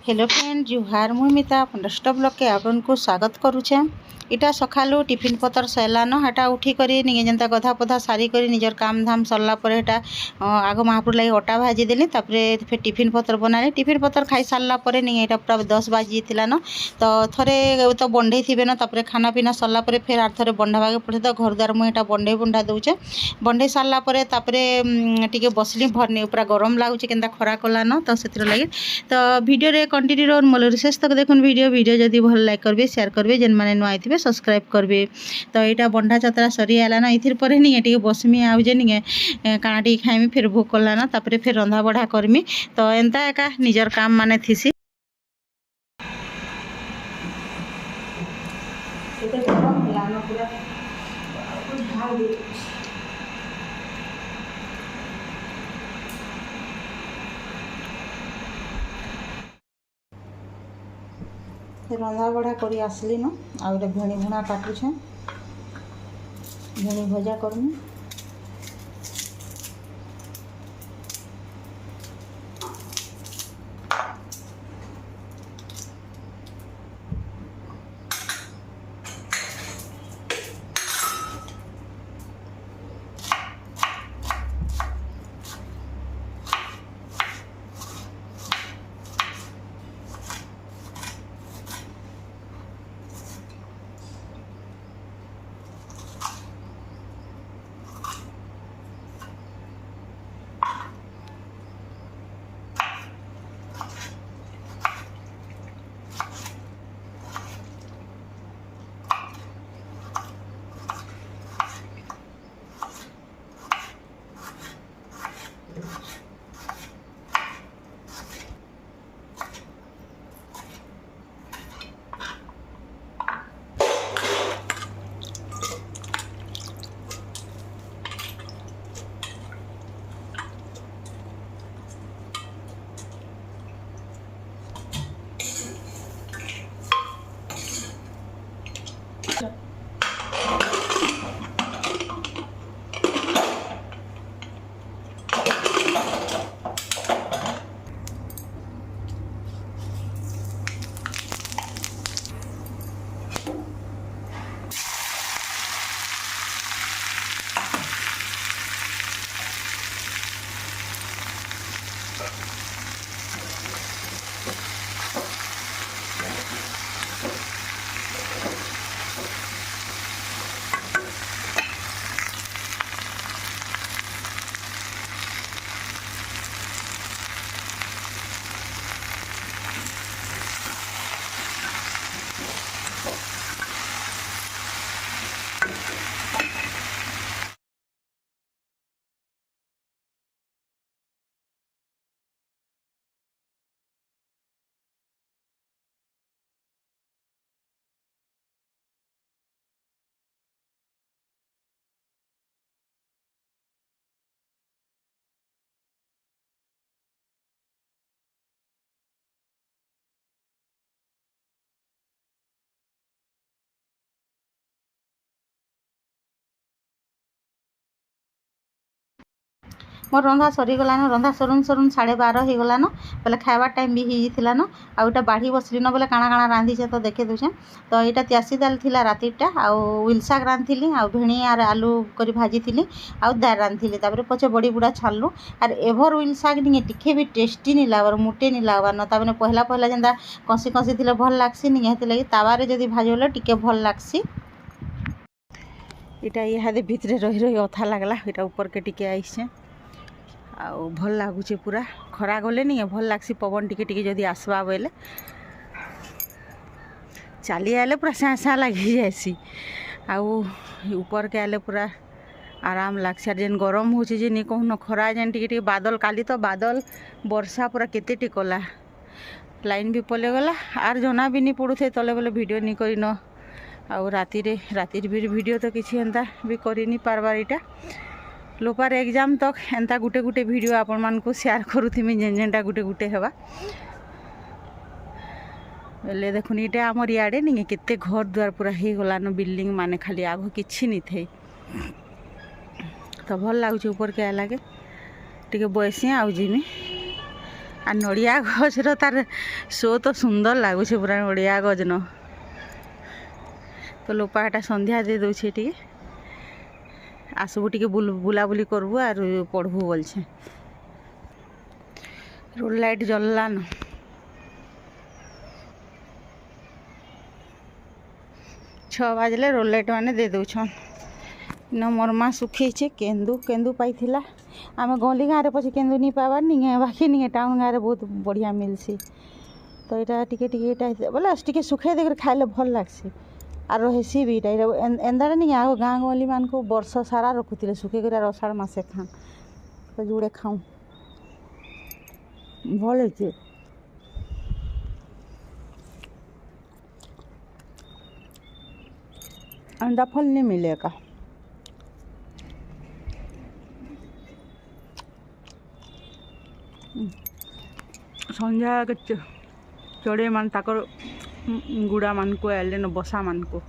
Hello friend जुहार मुई मिता फंडस्ट blog के आपन को स्वागत करुचे। इटा सकालू टिफिन पतर सैलान हेटा उठी करी निजे जेनता गधा पधा सारी करी निजर काम धाम सरला पर हेटा आग महापुर लगे अटा भाजी देली तापरे फिर टिफिन पतर बनाली। टिफिन पतर खाई सारला पर निजे एटा पूरा 10 बाजी थिलान तो थरे तो बंढे थिबे न तापरे खाना पीना सरला पर फिर आर थरे बंढा भागे पड़े तो घर द्वार मुई एटा बंढे बुंढा दउचे। बंढे सारला पर तापरे टिके बसली भरनी पूरा गरम लागुचे केनता खरा कलान तो सेतिर लगी तो वीडियो रे कंटिन्यू और मोल शेष तक देखुन वीडियो जदि भल लाइक करबे शेयर करबे जेन माने नुआ आइथिबे सब्सक्राइब करबे। तो यहाँ बंढा चतरा सरी आलान इथिर पर नहीं टे बसमी आउ जे नहीं काना टी खाइमी फिर भोक कलान तापरे फिर रंधा बढ़ा करमी तो एंता एका निजर काम माने थीसी। रंधा बढ़ा कर आसली न आ भेणी भुणा काटुछे भेणी भजा करमी। मोर रंधा सरीगलान रंधा सरुन सरुन 12:30 हो गलान बोले खाइबा टाइम भी होइथिलान आ उटा बाढ़ी बसलिन बोले काଣା काଣା रांधीचे तो देखे दूचे। तो यहाँ त्यासी दाल थिला रातिटा आ उइल शाग रांधीली आ भेणी आर आलू करी भाजी थी आ दाल रांधीली तापर पछे बड़ी बुड़ा छानलु आर एभर उइल शाग नहीं टिके भी टेस्टी नहीं लागबार मुटे नहीं लागबार न ताने पहला पहला जेनता कसी कसी थिले भल लागसी नहीं हेति लगी तावारे जदी भाजले टिके भल लागसी। इटा इहादे भितरे रही रही अथा लागला इटा ऊपर के टिके आइसे आउ भल लगुचे पूरा खरा गले नहीं भल लगसी पवन टिके टिके जदि आसवा बोले चली आले पूरा साँ साँ लगी जासी आउ ऊपर के आले पूरा आराम लगसी। जेन गरम हो नहीं कहून खरा जेन टिके टिके बादल काली तो बादल वर्षा पूरा केते टिकला लाइन भी पले गला आर जना भी नहीं पड़ू थे तले बोले वीडियो नहीं करी न आउ रातिर भी वीडियो तो किसी एंता भी करी नहीं पारबार इटा लोपार एग्जाम तक एंता गुटे गुटे वीडियो आपण मान को शेयर करूथि जेन जेनटा गुटे गुटे हेबा बेले देखुन इटा आमर इे नहीं केते घर द्वार पूरा हो गलान बिल्डिंग माने खाली आग किछि नहीं थे तो भल लगुच ऊपर के लगे टे बयसी आउ जिमी आ नड़िया गजर तार शो तो सुंदर लगुच पूरा नड़िया गज न तो लोपाटा संध्या दे दूचे टी आसबू टी बुलाबुली करबू आर पढ़बू बोलछे रोड लाइट जलला न 6 बाजले रोड लाइट मैंने दे दौन न मोर माँ सुखी केन्दू केन्दू पाई आम गली गाँव में पचे केन्दू नहीं पाबार नहीं बाकी नहीं टाउन गाँव में बहुत बढ़िया मिलसी तो यहाँ टे बोले टे सुखे देकर खाइले भल लगसी आर रही भी एंदा नहीं आग गाँ गली मान को वर्ष सारा रखुले सुखे कर अषाढ़ मसे खाँ तो जुड़े खाऊँ भल है अंडा फल नहीं मिले का संध्या के चढ़े मान ताकर गुड़ा मान को आले न बसा मान को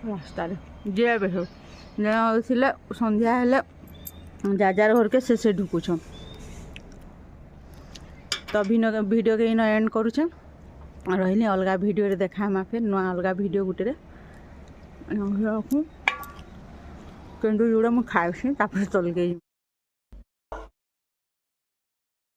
रास्ता जे भी हो संध्या हेले जार घर के से ढुकुछन तो वीडियो के इन एंड करुचे रही अलग वीडियो रे देखा फिर नुआ अलग वीडियो गुटे रखूँ केन्दू जोड़ा मुझे खाई तल गई।